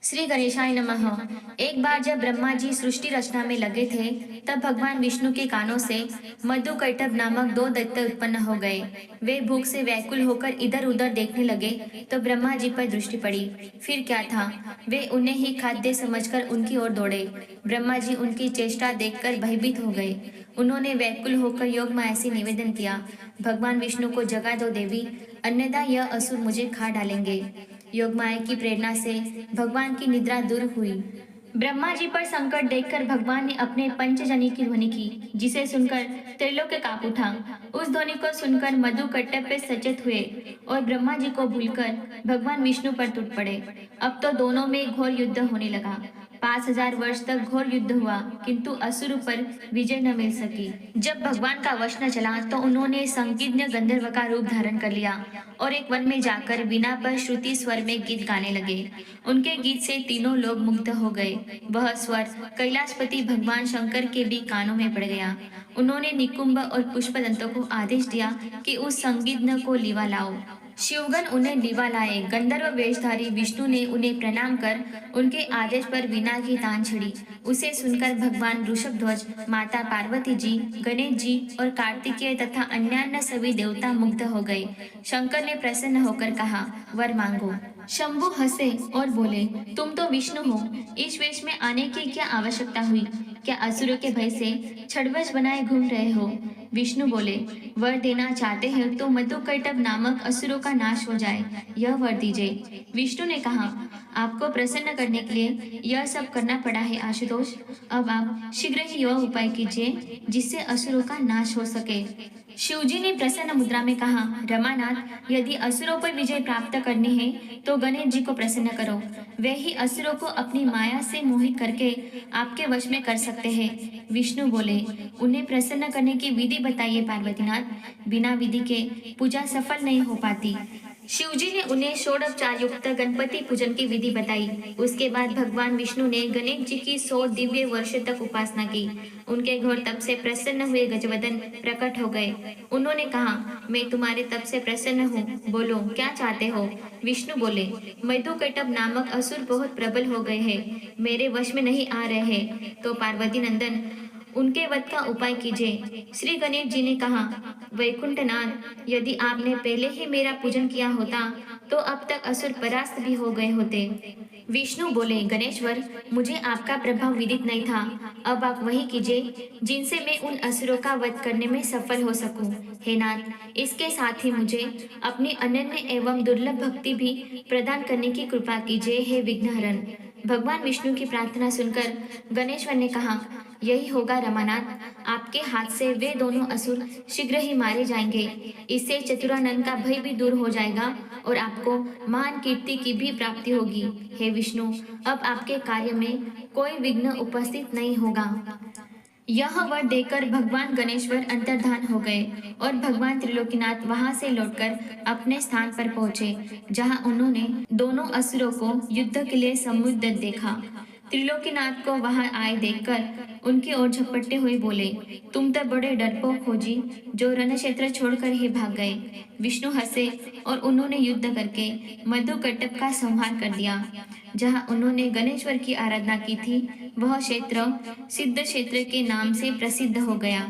श्री गणेशाय नमः। एक बार जब ब्रह्मा जी सृष्टि रचना में लगे थे, तब भगवान विष्णु के कानों से मधुकैटभ नामक दो दैत्य उत्पन्न हो गए। वे भूख से व्याकुल होकर इधर उधर देखने लगे तो ब्रह्मा जी पर दृष्टि पड़ी। फिर क्या था, वे उन्हें ही खाद्य समझकर उनकी ओर दौड़े। ब्रह्मा जी उनकी चेष्टा देखकर भयभीत हो गए। उन्होंने व्याकुल होकर योग माया से निवेदन किया, भगवान विष्णु को जगा दो देवी, अन्यथा यह असुर मुझे खा डालेंगे। योगमाया की प्रेरणा से भगवान की निद्रा दूर हुई। ब्रह्मा जी पर संकट देखकर भगवान ने अपने पंचजनी की ध्वनि की, जिसे सुनकर त्रिलोक कांप उठा। उस ध्वनि को सुनकर मधु कट्टप सचेत हुए और ब्रह्मा जी को भूलकर भगवान विष्णु पर टूट पड़े। अब तो दोनों में घोर युद्ध होने लगा। 5000 वर्ष तक घोर युद्ध हुआ, किंतु असुर पर विजय न मिल सकी। जब भगवान का वश न चला तो उन्होंने संगीतज्ञ गंधर्व का रूप धारण कर लिया और एक वन में जाकर वीणा पर श्रुति स्वर में गीत गाने लगे। उनके गीत से तीनों लोग मुग्ध हो गए। वह स्वर कैलाशपति भगवान शंकर के भी कानों में पड़ गया। उन्होंने निकुंभ और पुष्पदंतों को आदेश दिया कि उस संगीतज्ञ को लीवा लाओ। शिवगण उन्हें लीवा लाए। गंधर्व वेशधारी विष्णु ने उन्हें प्रणाम कर उनके आदेश पर वीणा की तान छिड़ी। उसे सुनकर भगवान ऋषभध्वज, माता पार्वती जी, गणेश जी और कार्तिकेय तथा अन्यान्य सभी देवता मुग्ध हो गए। शंकर ने प्रसन्न होकर कहा, वर मांगो। शंभु हंसे और बोले, तुम तो विष्णु हो, इस वेश में आने की क्या आवश्यकता हुई? क्या असुरों के भय से छड़वश बनाए घूम रहे हो? विष्णु बोले, वर देना चाहते हैं तो मधुकैटभ नामक असुरों का नाश हो जाए, यह वर दीजिए। विष्णु ने कहा, आपको प्रसन्न करने के लिए यह सब करना पड़ा है आशुतोष। अब आप शीघ्र ही यह उपाय कीजिए जिससे असुरों का नाश हो सके। शिवजी ने प्रसन्न मुद्रा में कहा, रमानाथ, यदि असुरों पर विजय प्राप्त करनी है तो गणेश जी को प्रसन्न करो। वे ही असुरों को अपनी माया से मोहित करके आपके वश में कर सकते हैं। विष्णु बोले, उन्हें प्रसन्न करने की विधि बताइए पार्वतीनाथ। बिना विधि के पूजा सफल नहीं हो पाती। शिवजी ने उन्हें षोडोपचार युक्त गणपति पूजन की विधि बताई। उसके बाद भगवान विष्णु ने गणेश जी की 100 दिव्य वर्ष तक उपासना की। उनके घोर तप से प्रसन्न हुए गजवदन प्रकट हो गए। उन्होंने कहा, मैं तुम्हारे तप से प्रसन्न हूँ, बोलो क्या चाहते हो? विष्णु बोले, मधुकैटभ नामक असुर बहुत प्रबल हो गए हैं, मेरे वश में नहीं आ रहे हैं, तो पार्वती नंदन उनके वध का उपाय कीजिए। श्री गणेश जी ने कहा, वैकुंठनाथ, यदि आपने पहले ही मेरा पूजन किया होता तो अब तक असुर परास्त भी हो गए होते। विष्णु बोले, गणेश्वर, मुझे आपका प्रभाव विदित नहीं था। अब आप वही कीजिए जिनसे मैं उन असुरों का वध करने में सफल हो सकूं। हे नाथ, इसके साथ ही मुझे अपनी अनन्य एवं दुर्लभ भक्ति भी प्रदान करने की कृपा कीजिए, हे विघ्नहरण। भगवान विष्णु की प्रार्थना सुनकर गणेश्वर ने कहा, यही होगा रमानाथ, आपके हाथ से वे दोनों असुर शीघ्र ही मारे जाएंगे। इससे चतुरानन का भय भी दूर हो जाएगा और आपको महान कीर्ति की भी प्राप्ति होगी। हे विष्णु, अब आपके कार्य में कोई विघ्न उपस्थित नहीं होगा। यह वर देकर भगवान गणेश्वर अंतर्धान हो गए और भगवान त्रिलोकीनाथ वहां से लौटकर अपने स्थान पर पहुंचे, जहां उन्होंने दोनों असुरों को युद्ध के लिए समुद्र देखा। त्रिलोकीनाथ को वहां आए देखकर उनकी ओर झपटते हुए बोले, तुम तो बड़े डरपोक हो जी, जो रण क्षेत्र छोड़कर ही भाग गए। विष्णु हंसे और उन्होंने युद्ध करके मधुकैटभ का संहार कर दिया। जहां उन्होंने गणेश्वर की आराधना की थी, वह क्षेत्र सिद्ध क्षेत्र के नाम से प्रसिद्ध हो गया।